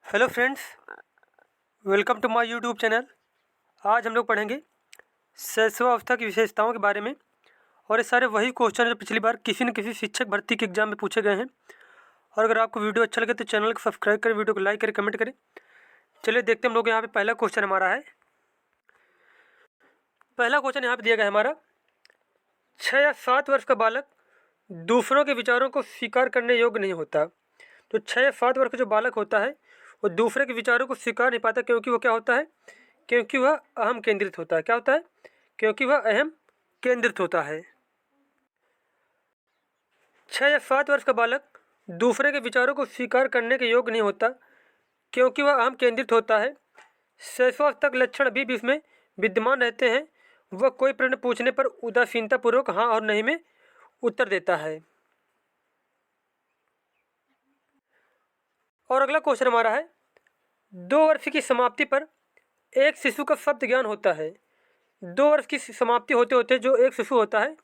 Hello friends, welcome to my YouTube channel. आज हम लोग पढ़ेंगे शैशवावस्था की विशेषताओं के बारे में। और ये सारे वही क्वेश्चन हैं जो पिछली बार किसी न किसी शिक्षक भर्ती के एग्जाम में पूछे गए हैं। और अगर आपको वीडियो अच्छा लगे तो चैनल को सब्सक्राइब करें, वीडियो को लाइक करें, कमेंट करें। चलिए देखते हैं हम लोग। यहाँ पे पहला क्वेश्चन हमारा है। पहला क्वेश्चन यहाँ पे दिया गया है हमारा, 6 या 7 वर्ष का बालक दूसरों के विचारों को स्वीकार करने योग्य नहीं होता। तो 6 या 7 वर्ष का जो बालक होता है वो दूसरे के विचारों को स्वीकार नहीं पाता, क्योंकि वो क्या होता है, क्योंकि वह अहम केंद्रित होता है। क्या होता है? क्योंकि वह अहम केंद्रित होता है। 6 या 7 वर्ष का बालक दूसरे के विचारों को स्वीकार करने के योग्य नहीं होता, क्योंकि वह अहम केंद्रित होता है। शैशवावस्था के लक्षण अभी भी इसमें विद्यमान रहते हैं। वह कोई प्रश्न पूछने पर उदासीनतापूर्वक हाँ और नहीं में उत्तर देता है। और अगला क्वेश्चन हमारा है, 2 वर्ष की समाप्ति पर एक शिशु का शब्द ज्ञान होता है। 2 वर्ष की समाप्ति होते होते जो एक शिशु होता है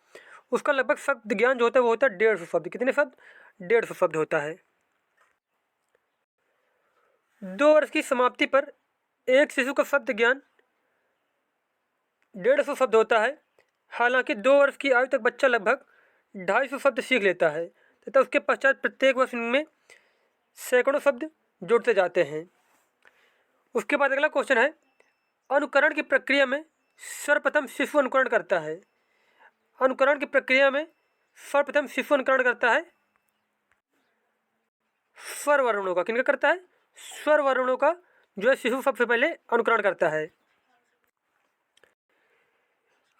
उसका लगभग शब्द ज्ञान जो होता है वो होता है 150 शब्द। कितने शब्द? 150 शब्द होता है। 2 वर्ष की समाप्ति पर एक शिशु का शब्द ज्ञान 150 शब्द होता है। हालांकि 2 वर्ष की आयु तक बच्चा लगभग 250 शब्द सीख लेता है तथा उसके पश्चात प्रत्येक वर्ष इनमें सैकड़ों शब्द जुड़ते जाते हैं। उसके बाद अगला क्वेश्चन है, अनुकरण की प्रक्रिया में सर्वप्रथम शिशु अनुकरण करता है। अनुकरण की प्रक्रिया में सर्वप्रथम शिशु अनुकरण करता है स्वर वर्णों का। किनका करता है? स्वर वर्णों का जो है शिशु सबसे पहले अनुकरण करता है।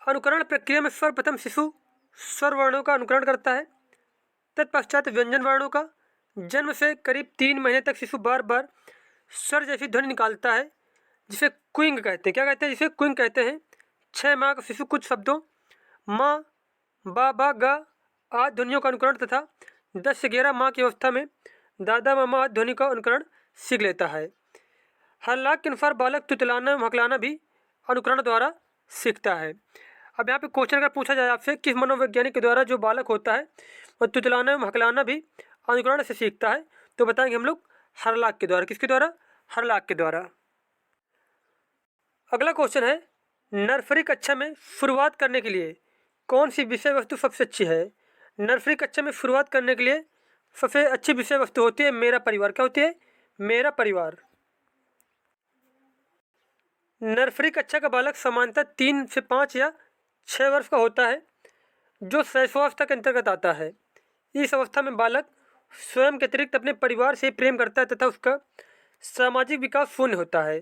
अनुकरण प्रक्रिया में सर्वप्रथम शिशु स्वर वर्णों का अनुकरण करता है। तत्पश्चात व्यंजन वर्णों का। जन्म से करीब 3 महीने तक शिशु बार बार स्वर जैसी ध्वनि निकालता है, जिसे क्विंग कहते हैं। क्या कहते हैं? जिसे क्विंग कहते हैं। 6 माह का शिशु कुछ शब्दों माँ, बा, गा आदि ध्वनियों का अनुकरण तथा 10 से 11 माह की अवस्था में दादा, मामा आदि ध्वनि का अनुकरण सीख लेता है। हल्लाक के अनुसार बालक तुतलाना, महकलाना भी अनुकरण द्वारा सीखता है। अब यहाँ पे क्वेश्चन अगर पूछा जाए आपसे, किस मनोवैज्ञानिक के द्वारा जो बालक होता है वह तुतलाना, महकलाना भी अनुकरण से सीखता है, तो बताएंगे हम लोग हर्लाक के द्वारा। किसके द्वारा? हर्लाक के द्वारा। अगला क्वेश्चन है, नर्सरी कक्षा में शुरुआत करने के लिए कौन सी विषय वस्तु सबसे अच्छी है? नर्सरी कक्षा में शुरुआत करने के लिए सबसे अच्छी विषय वस्तु होती है मेरा परिवार। क्या होती है? मेरा परिवार। नर्सरी कक्षा का बालक सामान्यतः 3 से 5 या 6 वर्ष का होता है, जो शैशवावस्था के अंतर्गत आता है। इस अवस्था में बालक स्वयं के अतिरिक्त अपने परिवार से प्रेम करता है तथा उसका सामाजिक विकास शून्य होता है।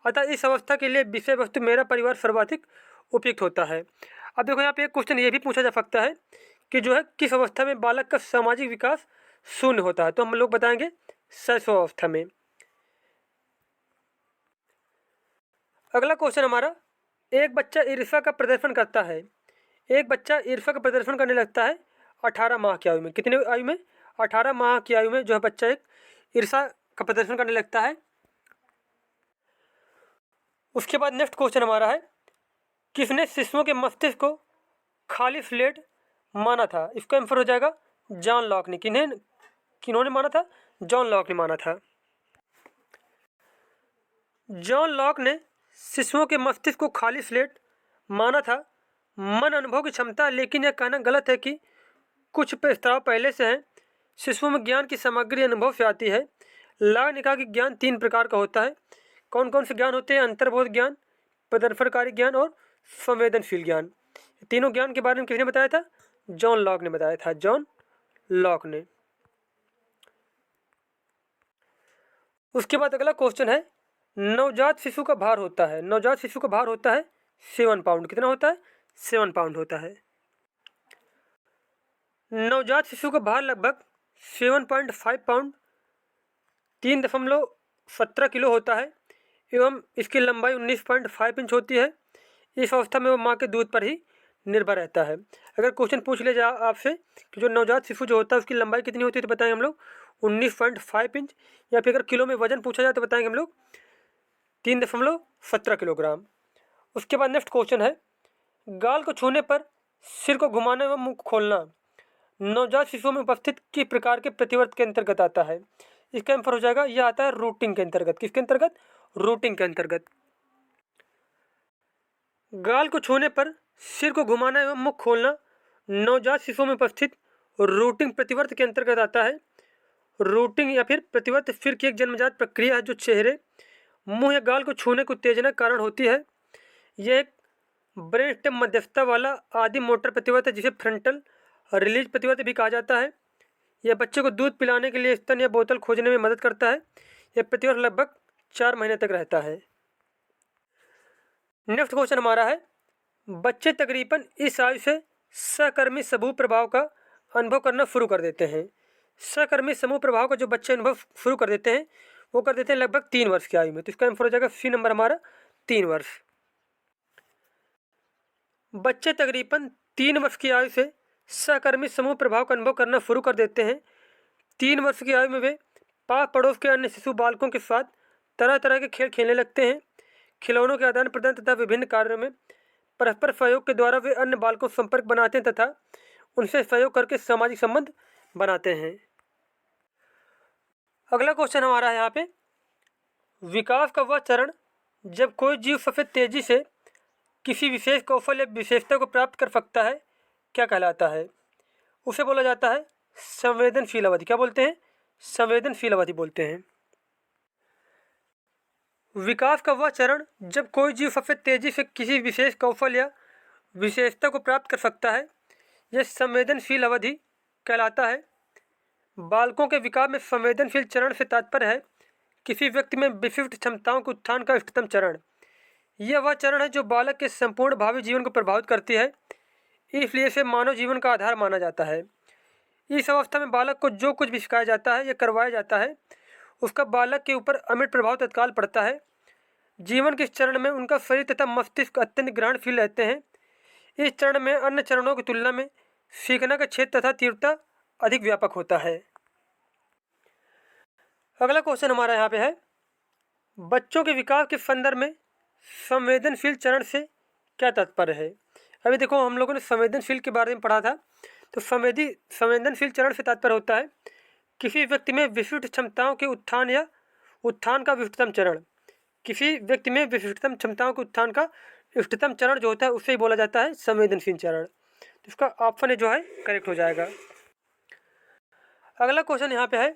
अतः इस अवस्था के लिए विषय वस्तु मेरा परिवार सर्वाधिक उपयुक्त होता है। अब देखो यहाँ पे एक क्वेश्चन ये भी पूछा जा सकता है कि जो है किस अवस्था में बालक का सामाजिक विकास शून्य होता है, तो हम लोग बताएंगे शैशवावस्था में। अगला क्वेश्चन हमारा, एक बच्चा ईर्ष्या का प्रदर्शन करता है। एक बच्चा ईर्ष्या का प्रदर्शन करने लगता है 18 माह की आयु में। कितने आयु में? 18 माह की आयु में जो है बच्चा एक ईर्ष्या का प्रदर्शन करने लगता है। उसके बाद नेक्स्ट क्वेश्चन हमारा है, किसने शिशुओं के मस्तिष्क को खाली स्लेट माना था? इसका आंसर हो जाएगा जॉन लॉक ने। किन्होंने माना था? जॉन लॉक ने माना था। जॉन लॉक ने शिशुओं के मस्तिष्क को खाली स्लेट माना था। मन अनुभव की क्षमता, लेकिन यह कहना गलत है कि कुछ प्रस्ताव पहले से हैं। शिशुओं में ज्ञान की सामग्री अनुभव से आती है। लॉक ने कहा कि ज्ञान 3 प्रकार का होता है। कौन कौन से ज्ञान होते हैं? अंतर्बोध ज्ञान, प्रदर्शनकारी ज्ञान और संवेदनशील ज्ञान। तीनों ज्ञान के बारे में किसने बताया था? जॉन लॉक ने बताया था। जॉन लॉक ने। उसके बाद अगला क्वेश्चन है, नवजात शिशु का भार होता है। नवजात शिशु का भार होता है 7 पाउंड। कितना होता है? 7 पाउंड होता है। नवजात शिशु का भार लगभग 7.5 पाउंड 3.17 किलो होता है एवं इसकी लंबाई 19.5 इंच होती है। इस अवस्था में वो माँ के दूध पर ही निर्भर रहता है। अगर क्वेश्चन पूछ ले जाए आपसे कि जो नवजात शिशु जो होता है उसकी लंबाई कितनी होती है, तो बताएंगे हम लोग 19.5 इंच। या फिर अगर किलो में वजन पूछा जाए तो बताएंगे हम लोग 3.17 किलोग्राम। उसके बाद नेक्स्ट क्वेश्चन है, गाल को छूने पर सिर को घुमाना एवं मुंह खोलना नवजात शिशुओं में उपस्थित किस प्रकार के प्रतिवर्त के अंतर्गत आता है? इसका आंसर हो जाएगा, यह आता है रूटिंग के अंतर्गत। किसके अंतर्गत? रूटिंग के अंतर्गत। गाल को छूने पर सिर को घुमाना एवं मुख खोलना नवजात शिशुओं में उपस्थित रूटिंग प्रतिवर्त के अंतर्गत आता है। रूटिंग या फिर प्रतिवर्त फिर की एक जन्मजात प्रक्रिया है जो चेहरे, मुंह या गाल को छूने के उत्तेजना के कारण होती है। यह एक ब्रेन स्टेम मध्यस्थता वाला आदि मोटर प्रतिवर्त है जिसे फ्रंटल रिलीज प्रतिवर्त भी कहा जाता है। यह बच्चे को दूध पिलाने के लिए स्तन या बोतल खोजने में मदद करता है। यह प्रतिवर्त लगभग 4 महीने तक रहता है। नेक्स्ट क्वेश्चन हमारा है, बच्चे तकरीबन इस आयु से सहकर्मी समूह प्रभाव का अनुभव करना शुरू कर देते हैं। सहकर्मी समूह प्रभाव का जो बच्चे अनुभव शुरू कर देते हैं वो कर देते हैं लगभग 3 वर्ष की आयु में। तो इसका आंसर हो जाएगा सी नंबर हमारा 3 वर्ष। बच्चे तकरीबन 3 वर्ष की आयु से सहकर्मी समूह प्रभाव का अनुभव करना शुरू कर देते हैं। 3 वर्ष की आयु में वे पास पड़ोस के अन्य शिशु बालकों के साथ तरह तरह के खेल खेलने लगते हैं। खिलौनों के आदान प्रदान तथा विभिन्न कार्यों में परस्पर सहयोग के द्वारा वे अन्य बालकों से संपर्क बनाते हैं तथा उनसे सहयोग करके सामाजिक संबंध बनाते हैं। अगला क्वेश्चन हमारा है यहाँ पे, विकास का वह चरण जब कोई जीव सबसे तेजी से किसी विशेष कौशल या विशेषता को प्राप्त कर सकता है क्या कहलाता है? उसे बोला जाता है संवेदनशील अवधि। क्या बोलते हैं? संवेदनशील अवधि बोलते हैं। विकास का वह चरण जब कोई जीव सबसे तेजी से किसी विशेष कौशल या विशेषता को प्राप्त कर सकता है यह संवेदनशील अवधि कहलाता है। बालकों के विकास में संवेदनशील चरण से तात्पर्य है किसी व्यक्ति में विशिष्ट क्षमताओं के उत्थान का इष्टतम चरण। यह वह चरण है जो बालक के संपूर्ण भावी जीवन को प्रभावित करती है, इसलिए इसे मानव जीवन का आधार माना जाता है। इस अवस्था में बालक को जो कुछ भी सिखाया जाता है या करवाया जाता है उसका बालक के ऊपर अमिट प्रभाव तत्काल पड़ता है। जीवन के इस चरण में उनका शरीर तथा मस्तिष्क अत्यंत ग्रहणशील रहते हैं। इस चरण में अन्य चरणों की तुलना में सीखने का क्षेत्र तथा तीव्रता अधिक व्यापक होता है। अगला क्वेश्चन हमारा यहाँ पे है, बच्चों के विकास के संदर्भ में संवेदनशील चरण से क्या तात्पर्य है? अभी देखो हम लोगों ने संवेदनशील के बारे में पढ़ा था। तो संवेदनशील चरण से तात्पर्य होता है किसी व्यक्ति में विशिष्ट क्षमताओं के उत्थान या उत्थान का विशिष्टतम चरण। किसी व्यक्ति में विशिष्टतम क्षमताओं के उत्थान का इष्टतम चरण जो होता है उससे ही बोला जाता है संवेदनशील चरण। तो इसका ऑप्शन ए जो है करेक्ट हो जाएगा। अगला क्वेश्चन यहाँ पे है,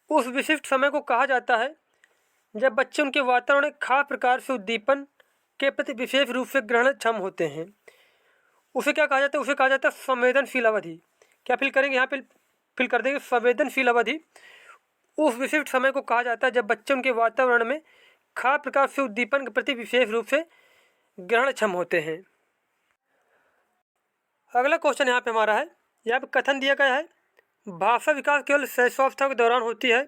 उस विशिष्ट समय को कहा जाता है जब बच्चे उनके वातावरण में खास प्रकार से उद्दीपन के प्रति विशेष रूप से ग्रहणक्षम होते हैं। उसे क्या कहा जाता है? उसे कहा जाता है संवेदनशील अवधि। क्या फिल करेंगे यहाँ पे? फिल कर देंगे संवेदनशील अवधि उस विशिष्ट समय को कहा जाता है जब बच्चे उनके वातावरण में खास प्रकार से उद्दीपन के प्रति विशेष रूप से ग्रहणक्षम होते हैं। अगला क्वेश्चन यहाँ पे हमारा है, यहाँ पे कथन दिया गया है भाषा विकास केवल शैशवावस्था के दौरान होती है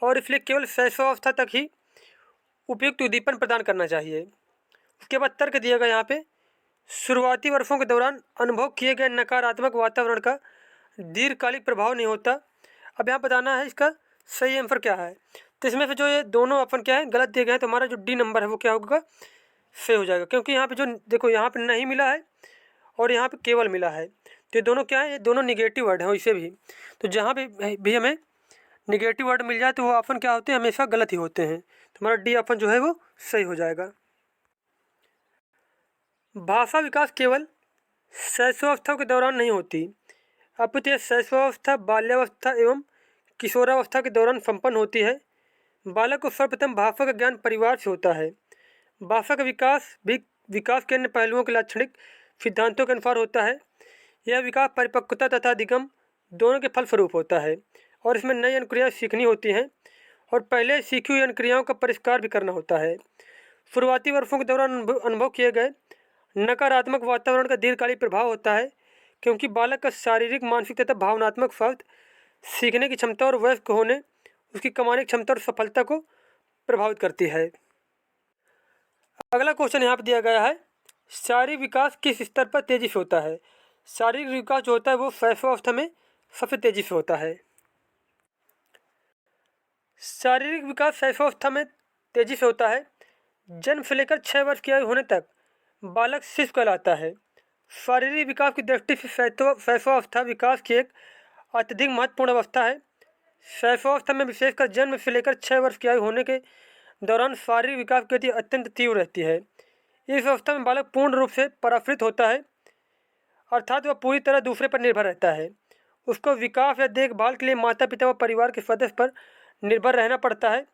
और इसलिए केवल शैशवावस्था तक ही उपयुक्त उद्दीपन प्रदान करना चाहिए। उसके बाद तर्क दिया गया यहाँ पे, शुरुआती वर्षों के दौरान अनुभव किए गए नकारात्मक वातावरण का दीर्घकालिक प्रभाव नहीं होता। अब यहाँ बताना है इसका सही आंसर क्या है। तो इसमें से जो ये दोनों ऑप्शन क्या है गलत दिए गए हैं, तो हमारा जो डी नंबर है वो क्या होगा? सही हो जाएगा, क्योंकि यहाँ पे जो देखो यहाँ पे नहीं मिला है और यहाँ पे केवल मिला है। तो ये दोनों क्या है? ये दोनों निगेटिव वर्ड हैं वैसे भी। तो जहाँ भी हमें निगेटिव वर्ड मिल जाए तो वो ऑप्शन क्या होते हैं? हमेशा गलत ही होते हैं। तो हमारा डी ऑप्शन जो है वो सही हो जाएगा। भाषा विकास केवल शैशवावस्था के दौरान नहीं होती, अपितु यह शैशवावस्था, बाल्यावस्था एवं किशोरावस्था के दौरान संपन्न होती है। बालक को सर्वप्रथम भाषा का ज्ञान परिवार से होता है। भाषा का विकास भी विकास के अन्य पहलुओं के लाक्षणिक सिद्धांतों के अनुसार होता है। यह विकास परिपक्वता तथा अधिगम दोनों के फलस्वरूप होता है और इसमें नई अनुक्रियाएँ सीखनी होती हैं और पहले सीखी हुई अनुक्रियाओं का परिष्कार भी करना होता है। शुरुआती वर्षों के दौरान अनुभव किए गए नकारात्मक वातावरण का दीर्घकालिक प्रभाव होता है, क्योंकि बालक का शारीरिक, मानसिक तथा भावनात्मक स्वास्थ्य, सीखने की क्षमता और वयस्क होने, उसकी कमाने की क्षमता और सफलता को प्रभावित करती है। अगला क्वेश्चन यहाँ पर दिया गया है, शारीरिक विकास किस स्तर पर तेजी से होता है? शारीरिक विकास जो होता है वो शैशवावस्था में सबसे तेजी से होता है। शारीरिक विकास शैशवावस्था में तेजी से होता है। जन्म से लेकर 6 वर्ष की आयु होने तक बालक शिशु कहलाता है। शारीरिक विकास की दृष्टि से शैशवावस्था विकास की एक अत्यधिक महत्वपूर्ण अवस्था है। शैशवावस्था में विशेषकर जन्म से लेकर 6 वर्ष की आयु होने के दौरान शारीरिक विकास की गति अत्यंत तीव्र रहती है। इस अवस्था में बालक पूर्ण रूप से पराश्रित होता है, अर्थात वह पूरी तरह दूसरे पर निर्भर रहता है। उसको विकास या देखभाल के लिए माता पिता व परिवार के सदस्य पर निर्भर रहना पड़ता है।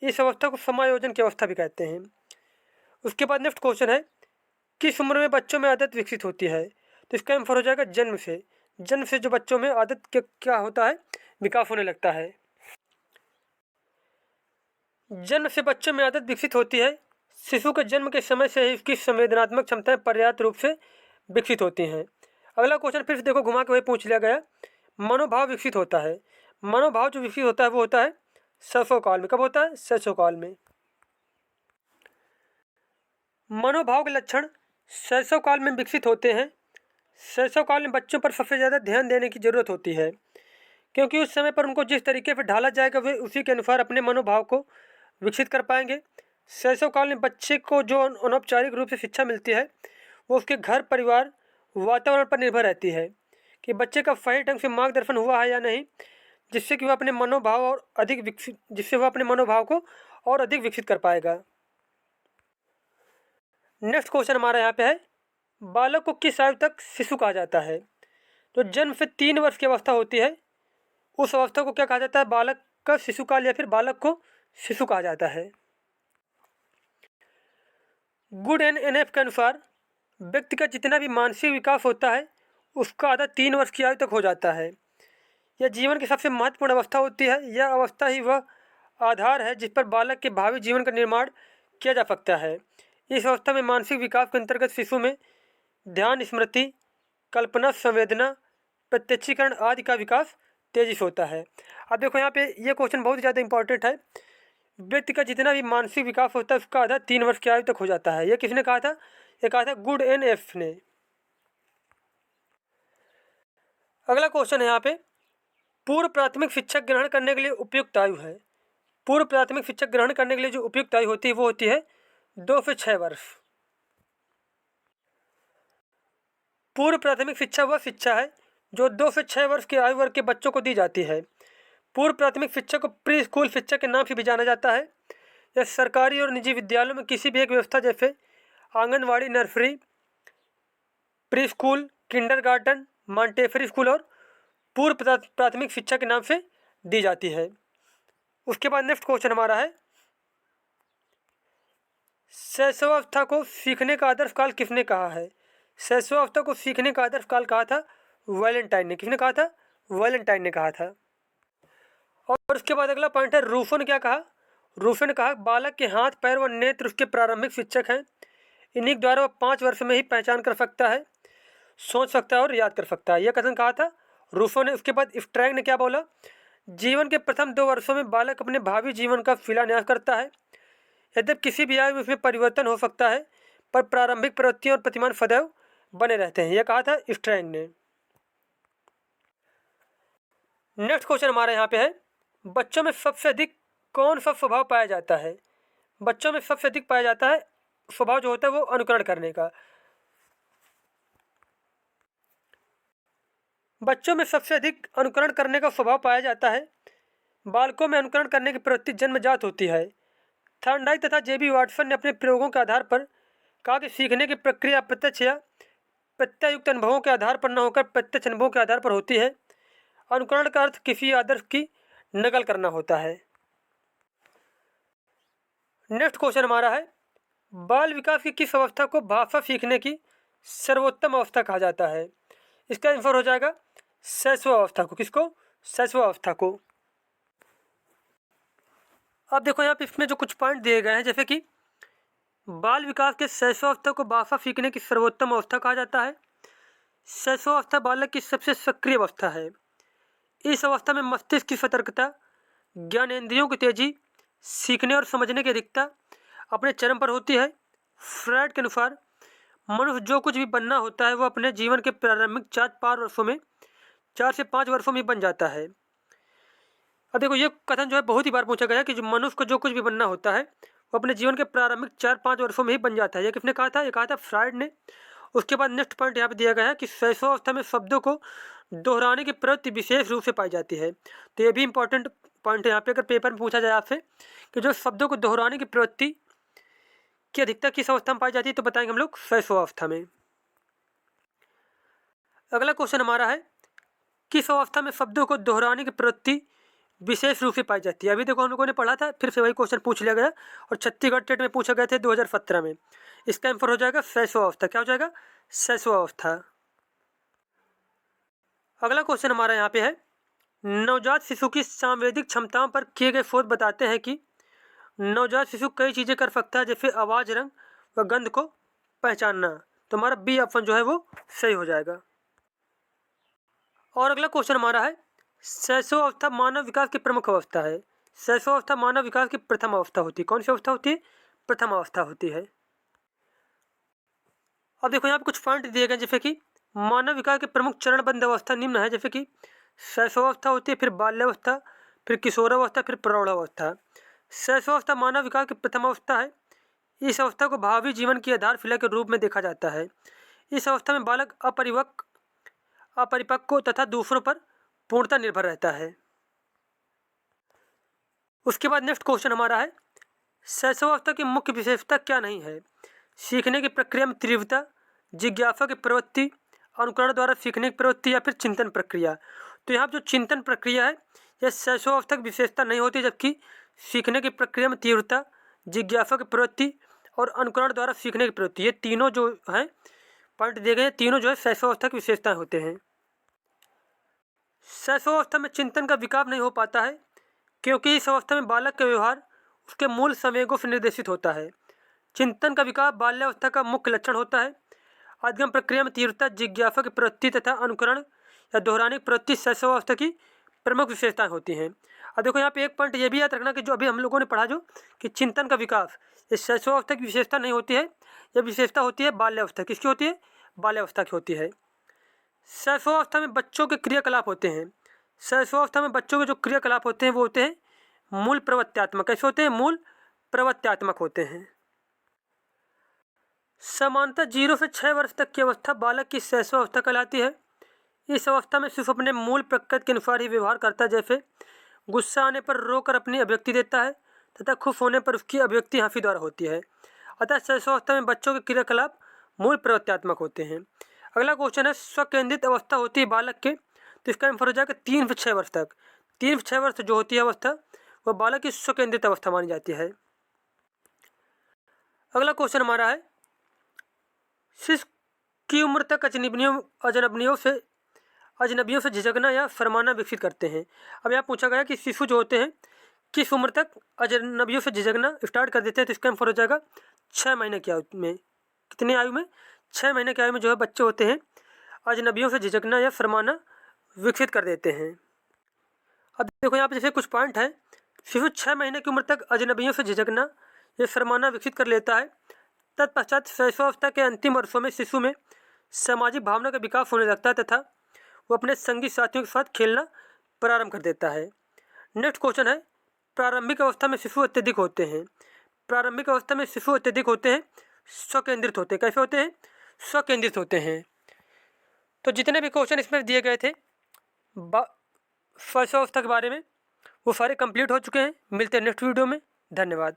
इस अवस्था को समायोजन की अवस्था भी कहते हैं। उसके बाद नेक्स्ट क्वेश्चन है, किस उम्र में बच्चों में आदत विकसित होती है? तो इसका आंसर हो जाएगा जन्म से। जन्म से जो बच्चों में आदत क्या होता है, विकास होने लगता है। जन्म से बच्चों में आदत विकसित होती है। शिशु के जन्म के समय से ही उसकी संवेदनात्मक क्षमताएं पर्याप्त रूप से विकसित होती हैं। अगला क्वेश्चन फिर से देखो घुमा के वही पूछ लिया गया। मनोभाव विकसित होता है। मनोभाव जो विकसित होता है वो होता है शैशवकाल में। कब होता है? शैशवकाल में। मनोभाव के लक्षण शैशवकाल में विकसित होते हैं। शैशवकाल में बच्चों पर सबसे ज़्यादा ध्यान देने की ज़रूरत होती है, क्योंकि उस समय पर उनको जिस तरीके से ढाला जाएगा वे उसी के अनुसार अपने मनोभाव को विकसित कर पाएंगे। शैशवकाल में बच्चे को जो अनौपचारिक रूप से शिक्षा मिलती है वो उसके घर, परिवार, वातावरण पर निर्भर रहती है कि बच्चे का सही ढंग से मार्गदर्शन हुआ है या नहीं, जिससे कि वह अपने मनोभाव को और अधिक विकसित कर पाएगा। नेक्स्ट क्वेश्चन हमारा यहाँ पे है, बालक को किस आयु तक शिशु कहा जाता है? तो जन्म से 3 वर्ष की अवस्था होती है, उस अवस्था को क्या कहा जाता है? बालक का शिशुकाल या फिर बालक को शिशु कहा जाता है। गुड एनएफ के अनुसार व्यक्ति का जितना भी मानसिक विकास होता है उसका आधा 3 वर्ष की आयु तक हो जाता है। यह जीवन की सबसे महत्वपूर्ण अवस्था होती है। यह अवस्था ही वह आधार है जिस पर बालक के भावी जीवन का निर्माण किया जा सकता है। इस अवस्था में मानसिक विकास के अंतर्गत शिशु में ध्यान, स्मृति, कल्पना, संवेदना, प्रत्यक्षीकरण आदि का विकास तेजी से होता है। अब देखो यहाँ पे ये क्वेश्चन बहुत ज़्यादा इंपॉर्टेंट है। व्यक्ति का जितना भी मानसिक विकास होता है उसका आधा 3 वर्ष की आयु तक हो जाता है। ये किसने कहा था? ये कहा था गुड एनएफ ने। अगला क्वेश्चन है यहाँ पे, पूर्व प्राथमिक शिक्षा ग्रहण करने के लिए उपयुक्त आयु है। पूर्व प्राथमिक शिक्षा ग्रहण करने के लिए जो उपयुक्त आयु होती है वो होती है 2 से 6 वर्ष। पूर्व प्राथमिक शिक्षा वह शिक्षा है जो 2 से 6 वर्ष के आयु वर्ग के बच्चों को दी जाती है। पूर्व प्राथमिक शिक्षा को प्री स्कूल शिक्षा के नाम से भी जाना जाता है। यह सरकारी और निजी विद्यालयों में किसी भी एक व्यवस्था जैसे anganwadi, nursery, pre school, kindergarten, Montessori school और पूर्व प्राथमिक शिक्षा के नाम से दी जाती है। उसके बाद नेक्स्ट क्वेश्चन हमारा है, शैशवावस्था को सीखने का आदर्श काल किसने कहा है? शैशवावस्था को सीखने का आदर्श काल कहा था वैलेंटाइन ने। किसने कहा था? वैलेंटाइन ने कहा था। और उसके बाद अगला पॉइंट है, रूसो ने क्या कहा? रूसो ने कहा बालक के हाथ, पैर व नेत्र उसके प्रारंभिक शिक्षक हैं। इन्हीं द्वारा वह 5 वर्ष में ही पहचान कर सकता है, सोच सकता है और याद कर सकता है। यह कथन कहा था रूसो ने। उसके बाद स्ट्रैंग ने क्या बोला? जीवन के प्रथम 2 वर्षों में बालक अपने भावी जीवन का शिलान्यास करता है। यद्यपि किसी भी आयु में उसमें परिवर्तन हो सकता है, पर प्रारंभिक प्रवृत्तियों और प्रतिमान सदैव बने रहते हैं। यह कहा था स्ट्रैंग ने। नेक्स्ट क्वेश्चन हमारे यहाँ पे है, बच्चों में सबसे अधिक कौन सा स्वभाव पाया जाता है? बच्चों में सबसे अधिक पाया जाता है स्वभाव जो होता है वो अनुकरण करने का। बच्चों में सबसे अधिक अनुकरण करने का स्वभाव पाया जाता है। बालकों में अनुकरण करने की प्रवृत्ति जन्मजात होती है। थॉर्नडाइक तथा जेबी वाटसन ने अपने प्रयोगों के आधार पर कहा कि सीखने की प्रक्रिया प्रत्यक्ष या प्रत्यायुक्त अनुभवों के आधार पर न होकर प्रत्यक्ष अनुभवों के आधार पर होती है। अनुकरण का अर्थ किसी आदर्श की नकल करना होता है। नेक्स्ट क्वेश्चन हमारा है, बाल विकास की किस अवस्था को भाषा सीखने की सर्वोत्तम अवस्था कहा जाता है? इसका आंसर हो जाएगा शैशवावस्था को। किसको? शैशवावस्था को। अब देखो यहाँ पे इसमें जो कुछ पॉइंट दिए गए हैं, जैसे कि बाल विकास के शैशवावस्था को भाषा सीखने की सर्वोत्तम अवस्था कहा जाता है। शैशवावस्था बालक की सबसे सक्रिय अवस्था है। इस अवस्था में मस्तिष्क की सतर्कता, ज्ञानेंद्रियों की तेजी, सीखने और समझने की अधिकता अपने चरम पर होती है। फ्रायड के अनुसार मनुष्य जो कुछ भी बनना होता है वह अपने जीवन के प्रारंभिक 4 से 5 वर्षों में बन जाता है। अब देखो ये कथन जो है बहुत ही बार पूछा गया है कि जो मनुष्य को जो कुछ भी बनना होता है वो अपने जीवन के प्रारंभिक 4-5 वर्षों में ही बन जाता है। ये किसने कहा था? ये कहा था फ्रायड ने। उसके बाद नेक्स्ट पॉइंट यहाँ पे दिया गया है कि शैशवावस्था में शब्दों को दोहराने की प्रवृत्ति विशेष रूप से पाई जाती है। तो ये भी इंपॉर्टेंट पॉइंट है यहाँ पे, अगर पेपर में पूछा जाए आपसे कि जो शब्दों को दोहराने की प्रवृत्ति की अधिकता किस अवस्था में पाई जाती है, तो बताएंगे हम लोग शैशवावस्था में। अगला क्वेश्चन हमारा है, किस अवस्था में शब्दों को दोहराने की प्रवृत्ति विशेष रूप से पाई जाती है। अभी देखो हम लोगों ने पढ़ा था, फिर से वही क्वेश्चन पूछ लिया गया और छत्तीसगढ़ टेट में पूछे गए थे 2017 में। इसका आंसर हो जाएगा शैशवावस्था। क्या हो जाएगा? शैशवावस्था। अगला क्वेश्चन हमारा यहाँ पे है, नवजात शिशु की सांवेदिक क्षमताओं पर किए गए शोध बताते हैं कि नवजात शिशु कई चीज़ें कर सकता है, जैसे आवाज़, रंग व गंध को पहचानना। तो हमारा बी ऑप्शन जो है वो सही हो जाएगा। और अगला क्वेश्चन हमारा है, शैशवावस्था मानव विकास की प्रमुख अवस्था है। शैशवावस्था मानव विकास की प्रथम अवस्था होती है। कौन सी अवस्था होती है? प्रथम अवस्था होती है। अब देखो यहाँ पे कुछ पॉइंट दिए गए, जैसे कि मानव विकास के प्रमुख चरणबद्ध अवस्था निम्न है, जैसे कि शैशवावस्था होती है, फिर बाल्यावस्था, फिर किशोरावस्था, फिर प्रौढ़ावस्था। शैशवावस्था मानव विकास की प्रथम अवस्था है। इस अवस्था को भावी जीवन की आधारशिला के रूप में देखा जाता है। इस अवस्था में बालक अपरिपक्व तथा दूसरों पर पूर्णतः निर्भर रहता है। उसके बाद नेक्स्ट क्वेश्चन हमारा है, शैशवावस्था की मुख्य विशेषता क्या नहीं है? सीखने की प्रक्रिया में तीव्रता, जिज्ञासा की प्रवृत्ति, अनुकरण द्वारा सीखने की प्रवृत्ति या फिर चिंतन प्रक्रिया। तो यहाँ जो चिंतन प्रक्रिया है यह शैशवावस्था की विशेषता नहीं होती, जबकि सीखने की प्रक्रिया में तीव्रता, जिज्ञासा की प्रवृत्ति और अनुकरण द्वारा सीखने की प्रवृत्ति, ये तीनों जो हैं पॉइंट दिए गए, तीनों जो है शैशवावस्था की विशेषताएं होते हैं। शैशवावस्था में चिंतन का विकास नहीं हो पाता है, क्योंकि इस अवस्था में बालक का व्यवहार उसके मूल संवेगों से निर्देशित होता है। चिंतन का विकास बाल्यावस्था का मुख्य लक्षण होता है। अधिगम प्रक्रिया में तीव्रता, जिज्ञासा की प्रवृत्ति तथा अनुकरण या दोहराने की प्रवृत्ति शैशवावस्था की प्रमुख विशेषताएं होती हैं। अब देखो यहाँ पे एक पॉइंट ये भी याद रखना कि जो अभी हम लोगों ने पढ़ा, जो कि चिंतन का विकास ये शैशवावस्था की विशेषता नहीं होती है, यह विशेषता होती है बाल्यावस्था। किसकी होती है? बाल्यावस्था की होती है। शैशवावस्था में बच्चों के क्रियाकलाप होते हैं। शैशवावस्था में बच्चों के जो क्रियाकलाप होते हैं वो होते हैं मूल प्रवृत्त्यात्मक। कैसे होते हैं? मूल प्रवृत्त्यात्मक होते हैं। सामान्यतः 0 से 6 वर्ष तक की अवस्था बालक की शैशवावस्था कहलाती है। इस अवस्था में सिर्फ अपने मूल प्रकृति के अनुसार ही व्यवहार करता है, जैसे गुस्सा आने पर रोकर अपनी अभिव्यक्ति देता है तथा खुश होने पर उसकी अभिव्यक्ति हंसी द्वारा होती है। अतः शैशवावस्था में बच्चों के क्रियाकलाप मूल प्रवृत्त्यात्मक होते हैं। अगला क्वेश्चन है, स्वकेंद्रित अवस्था होती है बालक के, तो इसका आंसर हो जाएगा 3 से 6 वर्ष तक। 3 से 6 वर्ष जो होती है अवस्था वह बालक की स्वकेंद्रित अवस्था मानी जाती है। अगला क्वेश्चन हमारा है, शिशु की उम्र तक अजनबियों से झिझकना या शर्माना विकसित करते हैं। अब यहाँ पूछा गया कि शिशु जो होते हैं किस उम्र तक अजनबियों से झिझकना स्टार्ट कर देते हैं, तो इसका आंसर हो जाएगा 6 महीने की आयु में। कितनी आयु में? 6 महीने की आयु में जो है बच्चे होते हैं अजनबियों से झिझकना या शर्माना विकसित कर देते हैं। अब देखो यहाँ पे जैसे कुछ पॉइंट है, शिशु 6 महीने की उम्र तक अजनबियों से झिझकना या शर्माना विकसित कर लेता है। तत्पश्चात शैशवावस्था के अंतिम वर्षों में शिशु में सामाजिक भावना का विकास होने लगता है तथा वो अपने संगी साथियों के साथ खेलना प्रारंभ कर देता है। नेक्स्ट क्वेश्चन है, प्रारंभिक अवस्था में शिशु अत्यधिक होते हैं। प्रारंभिक अवस्था में शिशु अत्यधिक होते हैं, स्वकेंद्रित होते हैं। कैसे होते हैं? स्वकेंद्रित होते हैं। तो जितने भी क्वेश्चन इसमें दिए गए थे शैशवावस्था के बारे में वो सारे कंप्लीट हो चुके हैं। मिलते हैं नेक्स्ट वीडियो में। धन्यवाद।